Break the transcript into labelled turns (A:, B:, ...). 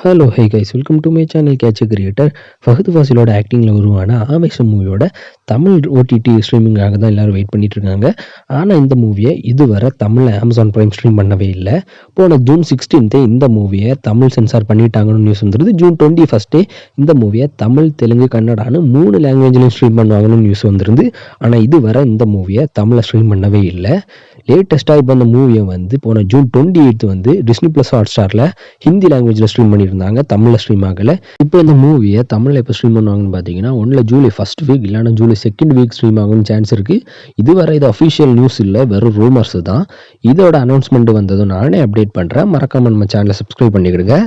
A: Hello hey guys, welcome to my channel catch creator. Fahadh ஃபாசிலோட ஆக்டிங்கில் உருவான ஆவேசம் மூவியோட தமிழ் ஓடிடி ஸ்ட்ரீமிங்காக தான் எல்லோரும் வெயிட் பண்ணிட்டு இருக்காங்க. ஆனால் இந்த மூவியை இதுவரை தமிழில் அமேசான் பிரைம் ஸ்ட்ரீம் பண்ணவே இல்லை. போன ஜூன் 16 இந்த மூவியை தமிழ் சென்சார் பண்ணிட்டாங்கன்னு நியூஸ் வந்துருது. ஜூன் 21 இந்த மூவியை தமிழ், தெலுங்கு, கன்னடான்னு 3 லாங்குவேஜ்லையும் ஸ்ட்ரீம் பண்ணுவாங்கன்னு நியூஸ் வந்துருந்து. ஆனால் இதுவரை இந்த மூவியை தமிழில் ஸ்ட்ரீம் பண்ணவே இல்லை. லேட்டஸ்ட்டாக இப்போ அந்த மூவியை போன ஜூன் 28 டிஸ்னி ப்ளஸ் ஹாட் ஸ்டாரில் ஹிந்தி லாங்குவேஜில் ஸ்ட்ரீம் பண்ணியிருந்தாங்க, தமிழில் ஸ்ட்ரீம் ஆகலை. இப்போ இந்த மூவியை தமிழில் எப்போ ஸ்ட்ரீம் பண்ணுவாங்கன்னு பார்த்தீங்கன்னா ஒன்றில் ஜூலை 1 வீக் இல்லைனா ஜூலை 2 வீக் ஸ்ட்ரீம் ஆகும்னு சான்ஸ் இருக்குது. இதுவரை இது அஃபிஷியல் நியூஸ் இல்லை, வெறும் ரூமர்ஸ் தான். இதோட அனௌன்ஸ்மெண்ட் வந்ததும் நானே அப்டேட் பண்ணுறேன். மறக்காமல் நம்ம சேனலை சப்ஸ்கிரைப் பண்ணிக்கிடுங்க.